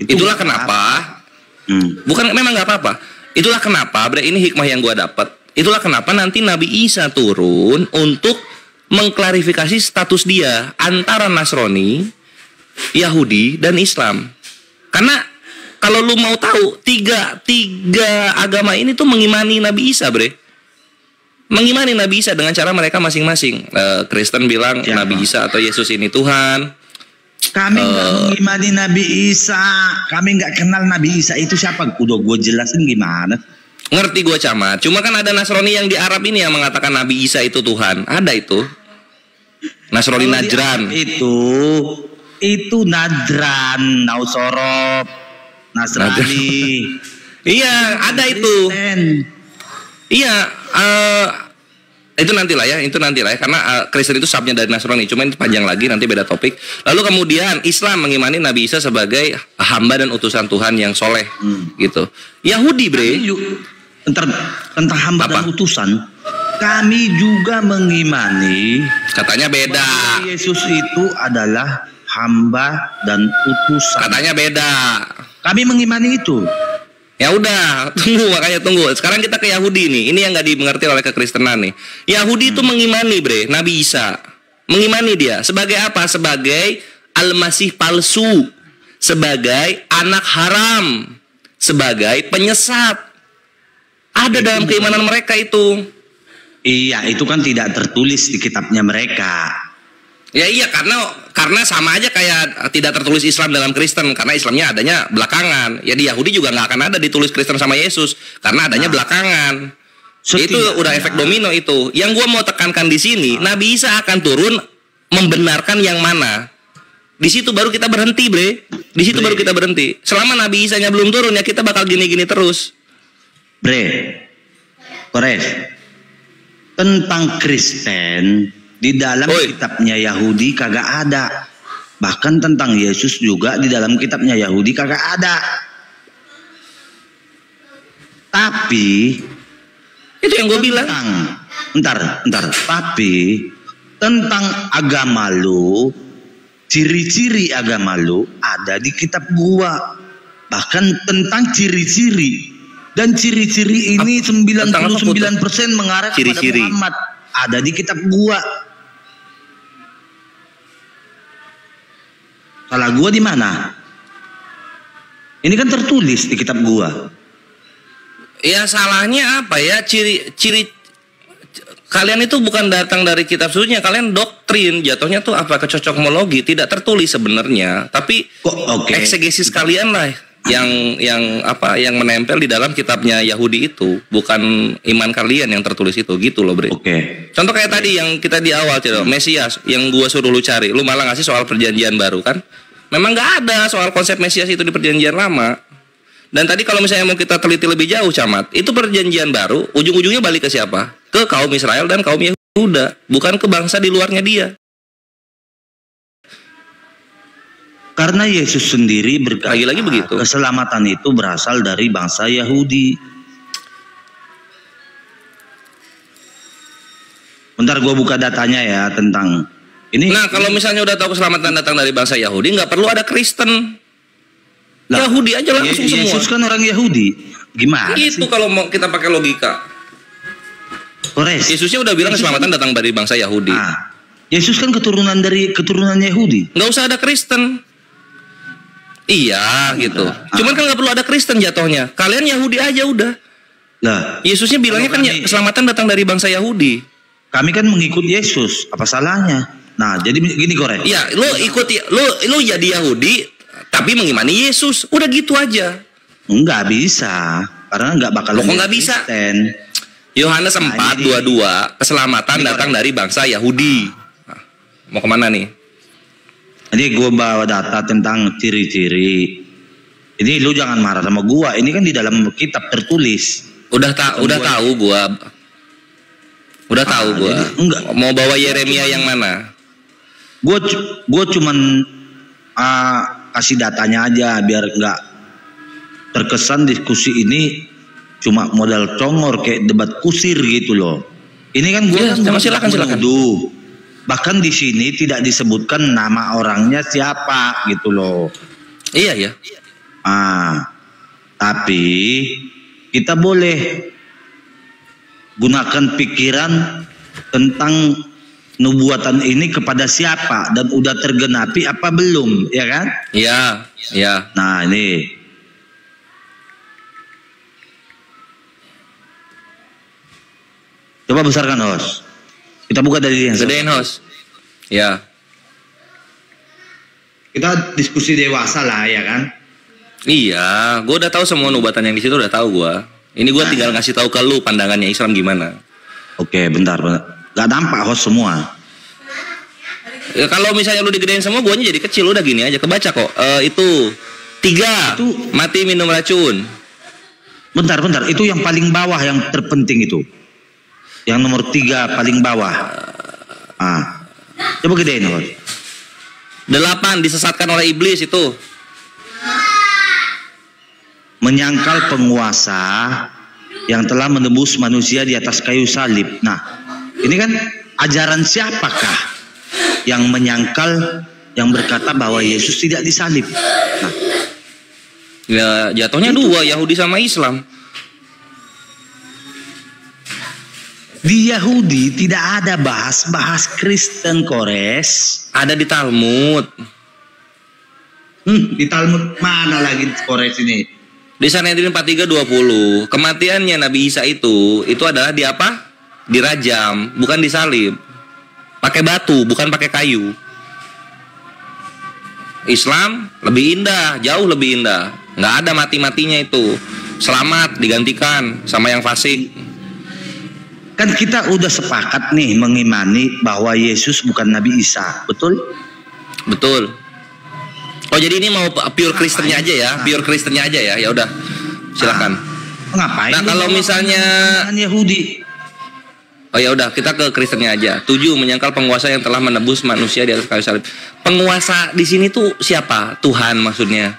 Itulah kenapa. Bukan, memang nggak apa-apa. Itulah kenapa, bre, ini hikmah yang gua dapat. Itulah kenapa nanti Nabi Isa turun untuk mengklarifikasi status dia antara Nasrani, Yahudi, dan Islam. Karena kalau lu mau tahu, tiga agama ini tuh mengimani Nabi Isa, bre. Mengimani Nabi Isa dengan cara mereka masing-masing. Kristen bilang Nabi Isa atau Yesus ini Tuhan. Kami nggak mengimani Nabi Isa. Kami nggak kenal Nabi Isa itu siapa. Udah gue jelasin gimana. Ngerti gue, Camat. Cuma kan ada Nasrani yang di Arab ini yang mengatakan Nabi Isa itu Tuhan. Ada itu. Nasrani Najran. Itu Najran, Nausorob, Nasrani. Iya, ada itu. Iya, itu nantilah ya, karena Kristen itu subnya dari Nasrani, cuma itu panjang lagi, nanti beda topik. Lalu kemudian Islam mengimani Nabi Isa sebagai hamba dan utusan Tuhan yang soleh, gitu. Yahudi, bre, tentang hamba dan utusan, kami juga mengimani. Katanya beda. Yesus itu adalah hamba dan utusan. Katanya beda. Kami mengimani itu. Ya udah, makanya tunggu. Sekarang kita ke Yahudi nih. Ini yang nggak dimengerti oleh kekristenan nih. Yahudi itu mengimani, bre, Nabi Isa. Mengimani dia sebagai apa? Sebagai Al-Masih palsu, sebagai anak haram, sebagai penyesat. Ada dalam keimanan mereka itu. Iya, itu kan tidak tertulis di kitabnya mereka. Ya iya, karena sama aja kayak tidak tertulis Islam dalam Kristen, karena Islamnya adanya belakangan. Ya di Yahudi juga nggak akan ada ditulis Kristen sama Yesus karena adanya belakangan. Itu udah efek domino itu. Yang gua mau tekankan di sini, Nabi Isa akan turun membenarkan yang mana. Di situ baru kita berhenti, bre. Di situ baru kita berhenti. Selama Nabi Isa-nya belum turun ya kita bakal gini-gini terus. Bre, Kores, tentang Kristen di dalam kitabnya Yahudi kagak ada. Bahkan tentang Yesus juga di dalam kitabnya Yahudi kagak ada. Tapi itu yang gue bilang. Entar. Tapi tentang agama lu, ciri-ciri agama lu ada di kitab gua. Bahkan tentang ciri-ciri. Dan ciri-ciri ini 99% mengarah kepada Muhammad. Ada di kitab gua. Salah gua di mana? Ini kan tertulis di kitab gua. Ya salahnya apa ya? Ciri kalian itu bukan datang dari kitab sucinya, kalian doktrin. Jatuhnya tuh apa? Kecocokmologi, tidak tertulis sebenarnya, tapi eksegesis kalian lah yang menempel di dalam kitabnya Yahudi itu, bukan iman kalian yang tertulis itu, gitu loh, bre. Contoh kayak tadi yang kita di awal, Mesias yang gua suruh lu cari, lu malah ngasih soal perjanjian baru kan? Memang nggak ada soal konsep Mesias itu di perjanjian lama. Dan tadi kalau misalnya mau kita teliti lebih jauh, Camat, itu perjanjian baru ujung-ujungnya balik ke siapa? Ke kaum Israel dan kaum Yehuda, bukan ke bangsa di luarnya dia. Karena Yesus sendiri berkata, lagi-lagi begitu. Keselamatan itu berasal dari bangsa Yahudi. Bentar gue buka datanya ya tentang ini. Nah kalau misalnya udah tahu keselamatan datang dari bangsa Yahudi, nggak perlu ada Kristen. Yahudi aja langsung semua. Yesus kan orang Yahudi. Gimana itu sih? Kalau mau kita pakai logika. Yesusnya udah bilang keselamatan datang dari bangsa Yahudi. Yesus kan keturunan Yahudi. Nggak usah ada Kristen. Iya gitu. Cuman kan nggak perlu ada Kristen jatuhnya. Kalian Yahudi aja udah. Lah, Yesusnya bilangnya kan keselamatan datang dari bangsa Yahudi. Kami kan mengikut Yesus. Apa salahnya? Nah, jadi gini Korek. Iya, lu ikut lu jadi Yahudi tapi mengimani Yesus. Udah gitu aja. Nggak bisa. Karena nggak bakal nggak bisa. Yohanes 4:22 keselamatan datang dari bangsa Yahudi. Nah, mau kemana nih? Jadi gue bawa data tentang ciri-ciri. Ini lu jangan marah sama gue. Ini kan di dalam kitab tertulis. Udah tahu gue. Enggak. Mau bawa Yeremia yang mana? Gue cuman kasih datanya aja biar nggak terkesan diskusi ini cuma modal congor kayak debat kusir gitu loh. Ini kan gue silakan. Bahkan di sini tidak disebutkan nama orangnya siapa gitu loh. Iya ya. Tapi kita boleh gunakan pikiran tentang nubuatan ini kepada siapa dan udah tergenapi apa belum, ya kan? Iya, iya. Nah, ini coba besarkan host. Kita buka dari yang gedein host. Ya. Kita diskusi dewasa lah, ya kan? Iya, gue udah tahu semua nubatan yang di situ udah tahu gue. Ini gue tinggal ngasih tahu ke lu pandangannya Islam gimana. Oke, bentar. Gak nampak host semua. Ya, kalau misalnya lu digedein semua, guanya jadi kecil. Udah gini aja, kebaca kok. Itu 3 itu mati minum racun. Bentar. Itu yang paling bawah yang terpenting itu. Yang nomor 3 paling bawah. Coba gedein host. 8 disesatkan oleh iblis itu. Menyangkal penguasa yang telah menebus manusia di atas kayu salib. Nah, ini kan ajaran siapakah yang menyangkal, yang berkata bahwa Yesus tidak disalib? Nah, ya jatuhnya itu 2, Yahudi sama Islam. Di Yahudi tidak ada bahas Kristen, Kores. Ada di Talmud. Di Talmud mana lagi Kores ini? Di Sanhedrin 43:20, kematiannya Nabi Isa itu adalah di apa? Dirajam, bukan disalib. Pakai batu, bukan pakai kayu. Islam lebih indah, jauh lebih indah. Nggak ada mati-matinya itu. Selamat digantikan sama yang fasik. Kan kita udah sepakat nih mengimani bahwa Yesus bukan Nabi Isa, betul? Betul. Oh, jadi ini mau pure Kristennya aja ya, pure Kristennya aja ya. Ya udah, silakan. Ngapain? Nah, kalau misalnya Yahudi. Oh ya udah, kita ke Kristennya aja. 7 menyangkal penguasa yang telah menebus manusia di atas kayu salib. Penguasa di sini tuh siapa? Tuhan maksudnya.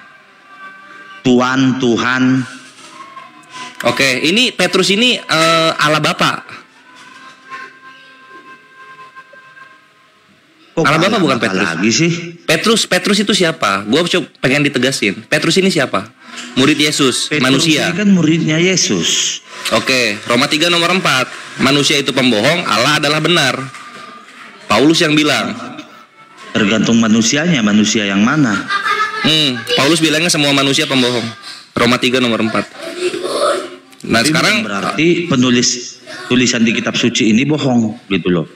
Tuhan. Oke, ini Petrus ini Allah Bapa. Allah Bapa bukan Petrus lagi sih. Petrus itu siapa? Gue pengen ditegasin. Petrus ini siapa? Murid Yesus, Petrus manusia. Ini kan muridnya Yesus. Oke, Roma 3 nomor 4. Manusia itu pembohong, Allah adalah benar. Paulus yang bilang. Tergantung manusianya, manusia yang mana? Paulus bilangnya semua manusia pembohong. Roma 3 nomor 4. Nah, sekarang berarti penulis tulisan di kitab suci ini bohong gitu loh.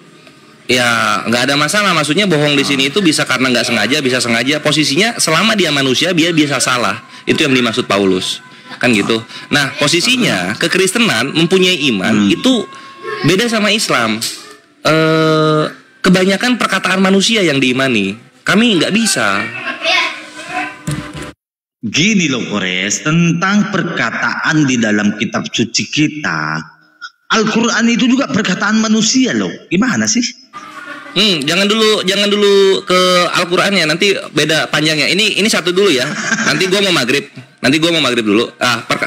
Ya, nggak ada masalah. Maksudnya bohong di sini itu bisa karena nggak sengaja, bisa sengaja. Posisinya selama dia manusia, dia bisa salah. Itu yang dimaksud Paulus, kan gitu. Nah, posisinya kekristenan mempunyai iman itu beda sama Islam. Kebanyakan perkataan manusia yang diimani, kami nggak bisa. Gini loh Kores, tentang perkataan di dalam kitab suci kita, Al-Quran itu juga perkataan manusia loh. Gimana sih? Jangan dulu ke Al-Qur'annya, nanti beda panjangnya. Ini satu dulu ya. Nanti gua mau maghrib dulu.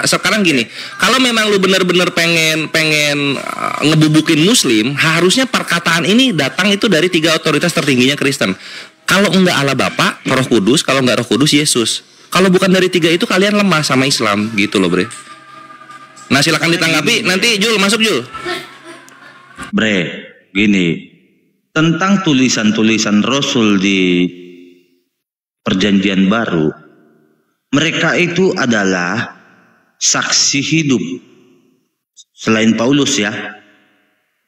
Sekarang gini, kalau memang lu benar-benar pengen ngebubukin Muslim, harusnya perkataan ini datang itu dari 3 otoritas tertingginya Kristen. Kalau enggak Allah Bapa, Roh Kudus, kalau enggak Roh Kudus, Yesus. Kalau bukan dari 3 itu kalian lemah sama Islam, gitu loh, Bre. Nah, silakan ditanggapi. Nanti Jul masuk Jul. Bre, gini. Tentang tulisan-tulisan Rasul di Perjanjian Baru, mereka itu adalah saksi hidup. Selain Paulus ya,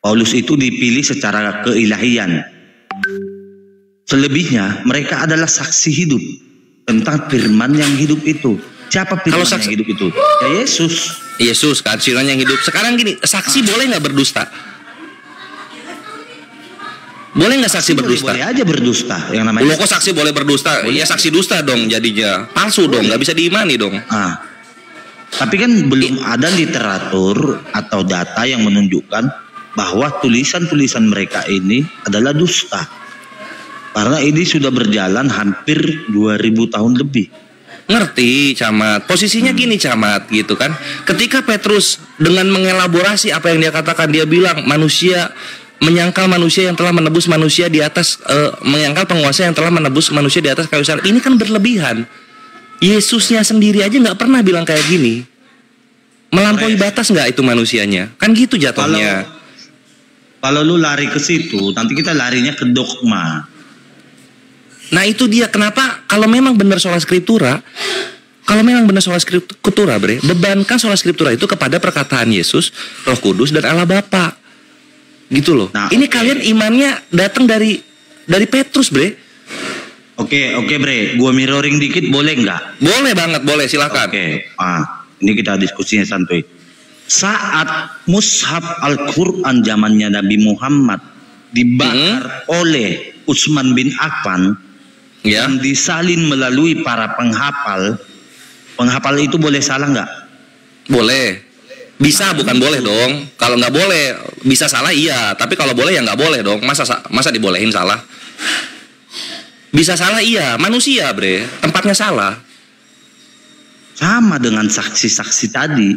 Paulus itu dipilih secara keilahian. Selebihnya mereka adalah saksi hidup tentang firman yang hidup itu. Siapa firman yang hidup itu? Ya Yesus kan, firman yang hidup. Sekarang gini, saksi boleh nggak berdusta? Boleh nggak saksi berdusta? Boleh aja berdusta. Yang namanya. Loh, kok saksi boleh berdusta? Boleh. Ya saksi dusta dong jadinya. Palsu dong, nggak bisa diimani dong. Tapi kan belum ada literatur atau data yang menunjukkan bahwa tulisan-tulisan mereka ini adalah dusta. Karena ini sudah berjalan hampir 2000 tahun lebih. Ngerti, Camat. Posisinya gini, Camat, gitu kan. Ketika Petrus dengan mengelaborasi apa yang dia katakan, dia bilang manusia menyangkal manusia yang telah menebus manusia di atas menyangkal penguasa yang telah menebus manusia di atas kayu salib. Ini kan berlebihan. Yesusnya sendiri aja nggak pernah bilang kayak gini. Melampaui batas nggak itu manusianya? Kan gitu jatuhnya. Kalau lu lari ke situ, nanti kita larinya ke dogma. Nah itu dia kenapa kalau memang benar sola scriptura, bre, bebankan sola scriptura itu kepada perkataan Yesus, Roh Kudus dan Allah Bapa. Gitu loh. Nah, ini kalian imannya datang dari Petrus, bre. Oke, bre. Gua mirroring dikit boleh nggak? Boleh banget, boleh, silakan. Oke. Ini kita diskusinya santuy. Saat mushaf Al-Quran zamannya Nabi Muhammad dibakar oleh Utsman bin Affan yang disalin melalui para penghafal itu boleh salah nggak? Boleh. Bisa, bukan boleh dong. Kalau nggak boleh, bisa salah iya. Tapi kalau boleh ya nggak boleh dong. Masa dibolehin salah? Bisa salah iya. Manusia, bre. Tempatnya salah. Sama dengan saksi-saksi tadi.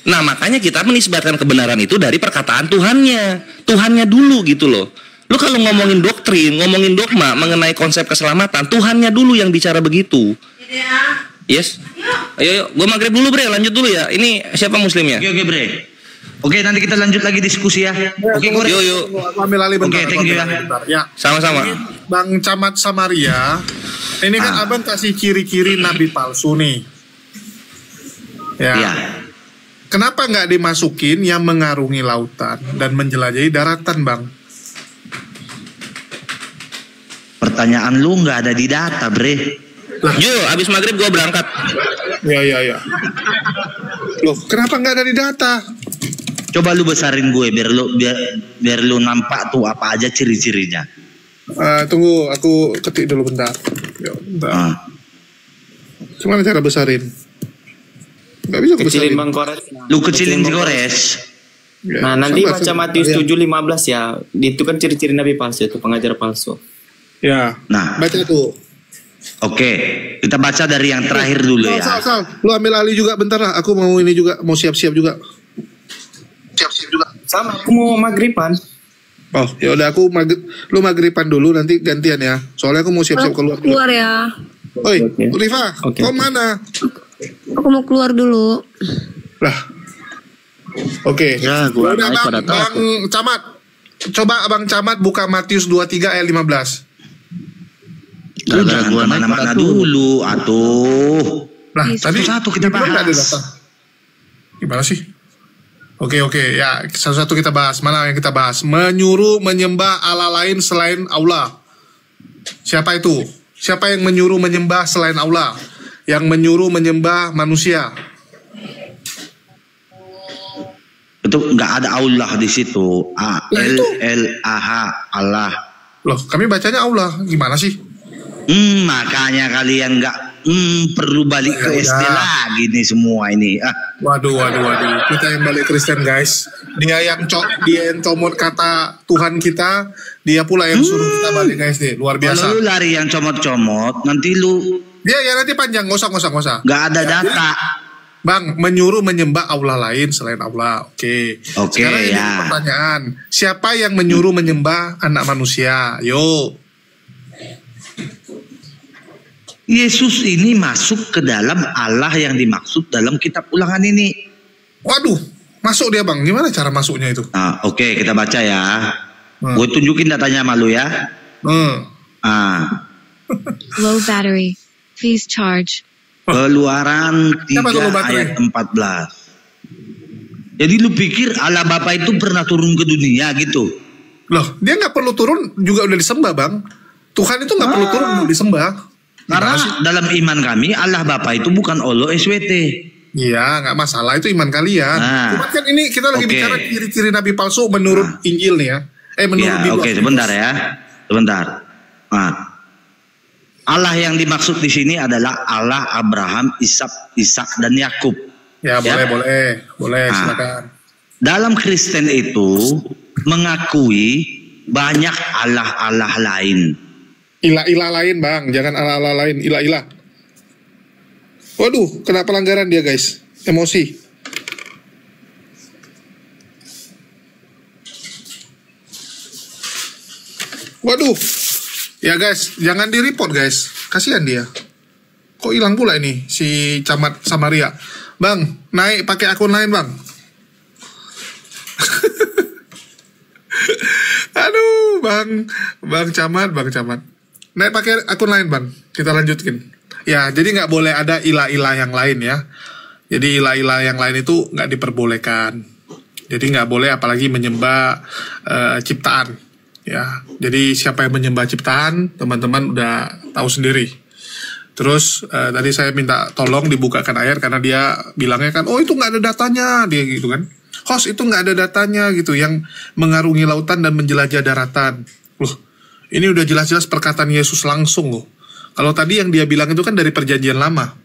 Nah makanya kita menisbatkan kebenaran itu dari perkataan Tuhannya dulu gitu loh. Lu kalau ngomongin doktrin, ngomongin dogma mengenai konsep keselamatan, Tuhannya dulu yang bicara begitu. Yes. Ayo, gue maghrib dulu bre, lanjut dulu ya. Ini siapa muslimnya? Oke bre. Oke, nanti kita lanjut lagi diskusi ya. Oke, yuk. Ambil alih bentar. Oke, thank you ya. Ya. Sama-sama. Bang Camat Samaria, ini kan abang kasih ciri-ciri nabi palsu nih. Ya. Kenapa nggak dimasukin yang mengarungi lautan dan menjelajahi daratan, Bang? Pertanyaan lu nggak ada di data, bre. Yo, abis maghrib gue berangkat. Ya. Loh, kenapa nggak ada di data? Coba lu besarin gue biar lu nampak tuh apa aja ciri-cirinya. Tunggu, aku ketik dulu bentar. Yo, bentar. Gimana cara besarin? Gak bisa kecilin Bang Kores. Lu kecilin Kores. Nah, nanti baca Matius 7:15 ya. Itu kan ciri-ciri nabi palsu itu, pengajar palsu. Ya. Nah, baca tuh. Oke, kita baca dari yang terakhir dulu ya. Lu ambil alih juga bentar lah. Aku mau ini juga, mau siap-siap juga. Sama, aku mau maghriban. Oh, ya udah lu maghriban dulu nanti gantian ya. Soalnya aku mau siap-siap keluar ya. Oi, Rifa, kau mana? Aku mau keluar dulu. Lah. Oke. Ya, gua udah Bang Camat. Coba Abang Camat buka Matius 23 ayat 15. Jangan kemana-mana dulu, atuh. Nah, tadi satu kita bahas. Gimana sih? Oke, ya satu-satu kita bahas. Mana yang kita bahas? Menyuruh menyembah Allah lain selain Allah. Siapa itu? Siapa yang menyuruh menyembah selain Allah? Yang menyuruh menyembah manusia. Itu nggak ada Allah di situ. A-L-L-A-H, Allah. Loh, kami bacanya Allah. Gimana sih? Makanya kalian nggak perlu balik ke SD lagi nih semua ini. Waduh. Kita yang balik Kristen, guys. Dia yang comot kata Tuhan kita, dia pula yang suruh kita balik ke SD. Luar biasa. Kalau lu lari yang comot-comot, nanti lu ya nanti panjang, nggak usah. Nggak ada data. Bang, menyuruh menyembah Allah lain selain Allah. Oke. Sekarang ini pertanyaan, siapa yang menyuruh menyembah anak manusia? Yo. Yesus ini masuk ke dalam Allah yang dimaksud dalam kitab Ulangan ini. Waduh, masuk dia Bang. Gimana cara masuknya itu? Nah, oke, kita baca ya. Gue tunjukin datanya malu ya. Low battery. Please charge. Keluaran 3 ayat 14. Jadi lu pikir Allah Bapa itu pernah turun ke dunia gitu? Loh, dia nggak perlu turun juga udah disembah Bang. Tuhan itu nggak perlu turun untuk disembah. Karena dalam iman kami Allah Bapa itu bukan Allah SWT. Iya, nggak masalah, itu iman kalian. Cuma kan ini kita lagi bicara ciri-ciri nabi palsu menurut Injil nih ya. Menurut Biblia. Sebentar ya. Allah yang dimaksud di sini adalah Allah Abraham, Ishak dan Yakub. Ya, boleh silakan. Dalam Kristen itu mengakui banyak Allah-Allah lain. Ilah-ilah lain Bang, jangan Allah-Allah lain, ilah-ilah. Waduh, kena pelanggaran dia guys, emosi. Waduh. Ya guys, jangan di-report guys. Kasihan dia. Kok hilang pula ini si Camat Samaria? Bang, naik pakai akun lain bang. Aduh, bang Camat. Naik pakai akun lain bang. Kita lanjutkan. Ya, jadi nggak boleh ada ilah-ilah yang lain ya. Jadi ilah-ilah yang lain itu nggak diperbolehkan. Jadi nggak boleh apalagi menyembah ciptaan. Ya, jadi siapa yang menyembah ciptaan, teman-teman udah tahu sendiri. Terus tadi saya minta tolong dibukakan ayat karena dia bilangnya kan, oh itu nggak ada datanya, dia gitu kan. Host itu nggak ada datanya gitu, yang mengarungi lautan dan menjelajah daratan. Loh, ini udah jelas-jelas perkataan Yesus langsung loh. Kalau tadi yang dia bilang itu kan dari perjanjian lama.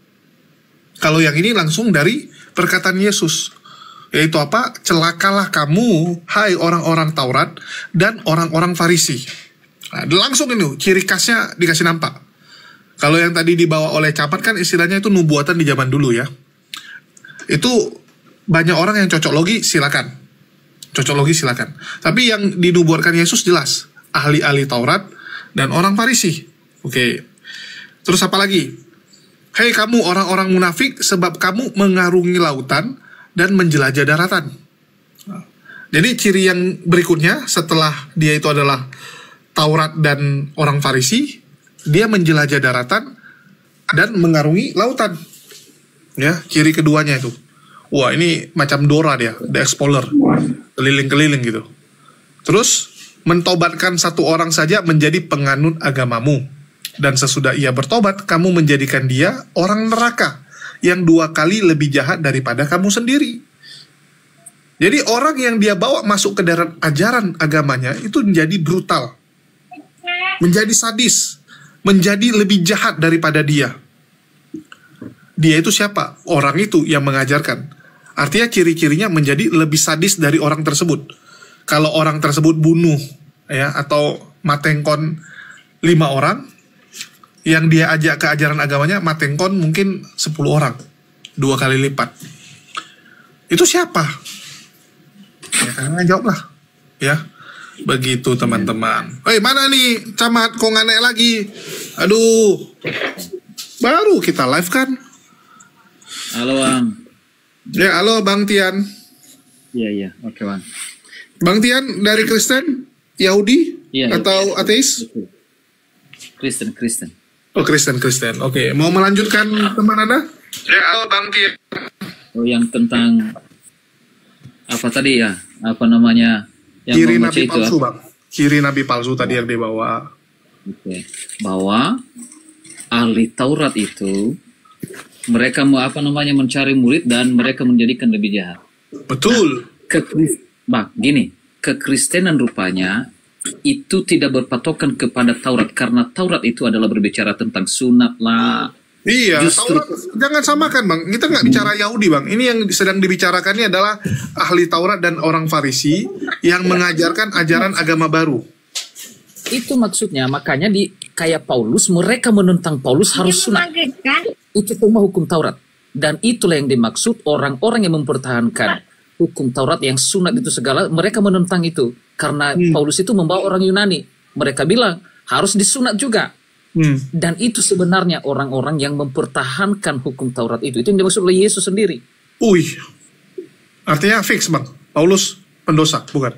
Kalau yang ini langsung dari perkataan Yesus. Yaitu apa? Celakalah kamu, hai orang-orang Taurat dan orang-orang Farisi. Nah, langsung ini ciri khasnya dikasih nampak. Kalau yang tadi dibawa oleh Camat kan istilahnya itu nubuatan di zaman dulu ya. Itu banyak orang yang cocok logi silakan. Tapi yang dinubuatkan Yesus jelas, ahli-ahli Taurat dan orang Farisi. Oke. Terus apa lagi? Hei kamu orang-orang munafik, sebab kamu mengarungi lautan dan menjelajah daratan. Jadi ciri yang berikutnya setelah dia itu adalah Taurat dan orang Farisi, dia menjelajah daratan dan mengarungi lautan. Ya, ciri keduanya itu. Wah, ini macam Dora dia, The Explorer. Keliling-keliling gitu. Terus mentobatkan satu orang saja menjadi penganut agamamu. Dan sesudah ia bertobat, kamu menjadikan dia orang neraka yang 2 kali lebih jahat daripada kamu sendiri. Jadi orang yang dia bawa masuk ke dalam ajaran agamanya itu menjadi brutal, menjadi sadis, menjadi lebih jahat daripada dia. Dia itu siapa? Orang itu yang mengajarkan. Artinya ciri-cirinya menjadi lebih sadis dari orang tersebut. Kalau orang tersebut bunuh ya atau matengkon 5 orang, yang dia ajak ke ajaran agamanya matengkon mungkin 10 orang, 2 kali lipat. Itu siapa? Ya kan jawablah. Ya, begitu teman-teman. Mana nih Camat? Kok nggak naik lagi? Aduh, baru kita live kan? Halo Bang. Ya, halo Bang Tian. Iya, oke Bang. Bang Tian dari Kristen, Yahudi, atau ateis? Kristen. Oh, Kristen. Oke, mau melanjutkan teman Anda? Ya, halo Bang Tian. Oh, yang tentang apa tadi ya? Apa namanya? Yang Ciri membaca nabi itu, palsu, Bang. Ciri nabi palsu tadi yang dibawa. Oke. Bahwa ahli Taurat itu mereka mencari murid dan mereka menjadikan lebih jahat. Betul. Kekristenan rupanya itu tidak berpatokan kepada Taurat karena Taurat itu adalah berbicara tentang sunat lah. Iya, Taurat jangan samakan Bang. Kita nggak bicara Yahudi Bang. Ini yang sedang dibicarakan ini adalah ahli Taurat dan orang Farisi yang mengajarkan ajaran agama baru. Itu maksudnya, makanya kayak Paulus, mereka menentang Paulus harus sunat. Itu semua hukum Taurat. Dan itulah yang dimaksud orang-orang yang mempertahankan hukum Taurat yang sunat itu segala, mereka menentang itu. Karena Paulus itu membawa orang Yunani. Mereka bilang, harus disunat juga. Dan itu sebenarnya orang-orang yang mempertahankan hukum Taurat itu. Itu yang dimaksud oleh Yesus sendiri. Artinya fix Bang, Paulus pendosa, bukan?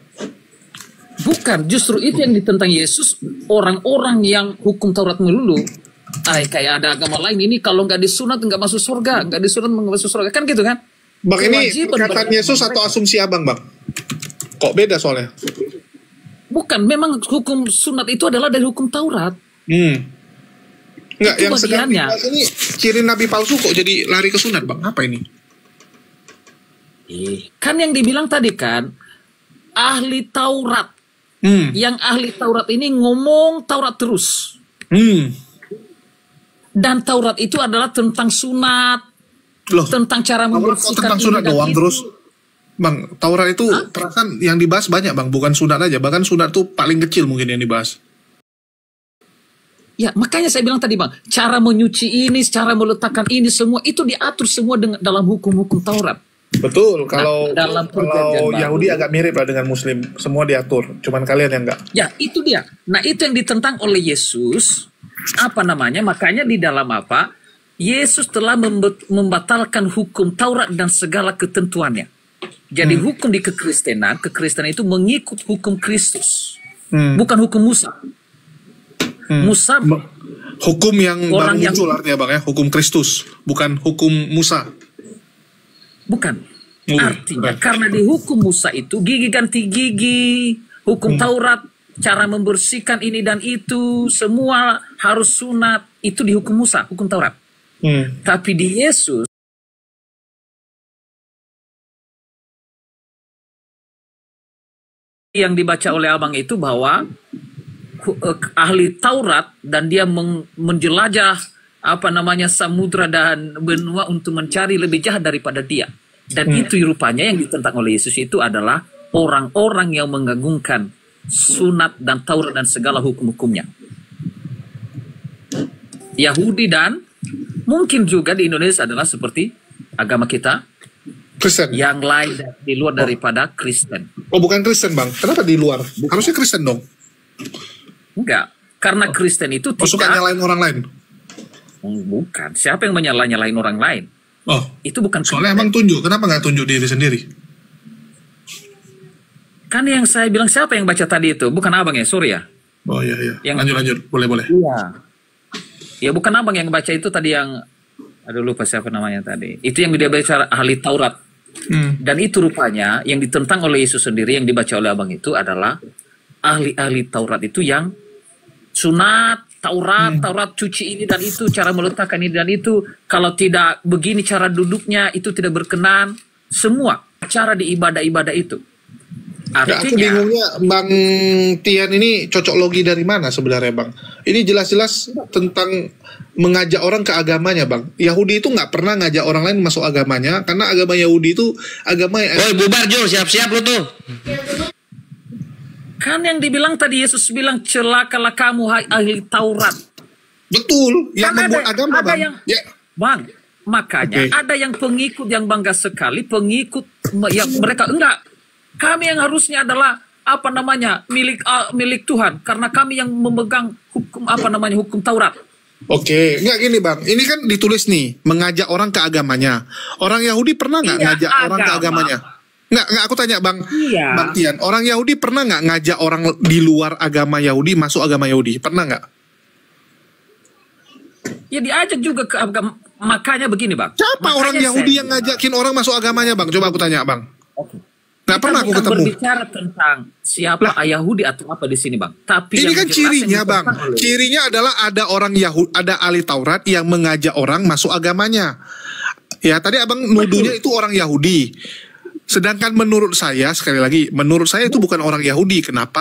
Bukan, justru itu yang ditentang Yesus. Orang-orang yang hukum Taurat melulu, kayak ada agama lain ini kalau nggak disunat nggak masuk surga, nggak disunat nggak masuk surga, kan gitu kan? Bang, ini perkataan Yesus atau asumsi Abang Bang? Kok beda soalnya? Bukan, memang hukum sunat itu adalah dari hukum Taurat. Enggak, itu yang sedang dibahas ini ciri nabi palsu kok jadi lari ke sunat Bang? Apa ini? Kan yang dibilang tadi kan ahli Taurat. Yang ahli Taurat ini ngomong Taurat terus. Dan Taurat itu adalah tentang sunat. Loh, tentang cara membersihkan tentang sunat doang terus. Bang, Taurat itu perasaan yang dibahas banyak Bang, bukan sunat aja. Bahkan sunat tuh paling kecil mungkin yang dibahas. Ya, makanya saya bilang tadi Bang, cara menyuci ini, cara meletakkan ini semua itu diatur semua dalam hukum-hukum Taurat. Betul, kalau dalam perjanjian baru, Yahudi agak mirip lah dengan Muslim, semua diatur, cuman kalian yang enggak. ya itu dia. Nah itu yang ditentang oleh Yesus. Apa namanya? Makanya di dalam apa? Yesus telah membatalkan hukum Taurat dan segala ketentuannya. Jadi hukum di kekristenan itu mengikut hukum Kristus, bukan hukum Musa. Musa Hukum yang baru orang yang muncul artinya Bang ya, hukum Kristus, bukan hukum Musa. bukan. Artinya karena di hukum Musa itu gigi ganti gigi, hukum Taurat, cara membersihkan ini dan itu, semua harus sunat, itu di hukum Musa, hukum Taurat. Tapi di Yesus yang dibaca oleh abang itu bahwa ahli Taurat dan dia menjelajah apa namanya samudra dan benua untuk mencari lebih jahat daripada dia. Dan itu rupanya yang ditentang oleh Yesus itu adalah orang-orang yang mengagungkan sunat dan Taurat dan segala hukum-hukumnya. Yahudi dan mungkin juga di Indonesia adalah seperti agama kita Kristen. yang lain di luar daripada Kristen. Oh, bukan Kristen Bang, kenapa di luar? Harusnya Kristen dong. Enggak, karena Kristen itu Oh, suka nyalain orang lain? Bukan, siapa yang nyalain orang lain? Oh, Itu bukan soalnya Kristen. emang tunjuk, kenapa nggak tunjuk diri sendiri? Kan yang saya bilang siapa yang baca tadi itu? Bukan abang ya, sorry ya. Oh iya iya, Yang- lanjut, boleh. Iya. Ya bukan abang yang baca itu tadi yang, aduh lupa siapa namanya tadi. Itu yang dia baca ahli Taurat. Dan itu rupanya yang ditentang oleh Yesus sendiri yang dibaca oleh abang itu adalah ahli-ahli Taurat itu yang sunat, Taurat cuci ini dan itu, cara meletakkan ini dan itu, kalau tidak begini cara duduknya itu tidak berkenan, semua cara di ibadah-ibadah itu. Ya, aku Artinya bingungnya Bang Tian ini cocok logi dari mana sebenarnya Bang? Ini jelas-jelas tentang mengajak orang ke agamanya Bang. Yahudi itu nggak pernah ngajak orang lain masuk agamanya, karena agama Yahudi itu agama yang... Woi bubar Jul, siap-siap lu tuh. kan yang dibilang tadi Yesus bilang celakalah kamu hai ahli Taurat. Betul, yang Kan membuat agama ada Bang. yang Ya. Bang, makanya Oke. ada yang pengikut yang bangga sekali, pengikut yang mereka enggak. Kami yang harusnya adalah apa namanya milik Tuhan karena kami yang memegang hukum apa namanya hukum Taurat. Oke, nggak gini Bang. Ini kan ditulis nih, mengajak orang ke agamanya. Orang Yahudi pernah nggak Iya, ngajak orang ke agama. agamanya? Nggak, aku tanya Bang. Iya. Bang Tian, orang Yahudi pernah nggak ngajak orang di luar agama Yahudi masuk agama Yahudi? Pernah nggak? Ya diajak juga ke agama. Makanya begini Bang. Siapa Makanya orang saya Yahudi yang bilang, ngajakin orang masuk agamanya Bang? Coba aku tanya Bang. oke. Nggak Kita pernah aku bukan ketemu. berbicara tentang siapa Yahudi atau apa di sini Bang. Tapi Ini yang kan jelas cirinya yang Bang. ditentang oleh- Cirinya adalah ada orang Yahudi, ada ahli Taurat yang mengajak orang masuk agamanya. Ya tadi Abang nuduhnya itu orang Yahudi. Sedangkan menurut saya, sekali lagi, menurut saya itu bukan orang Yahudi. Kenapa?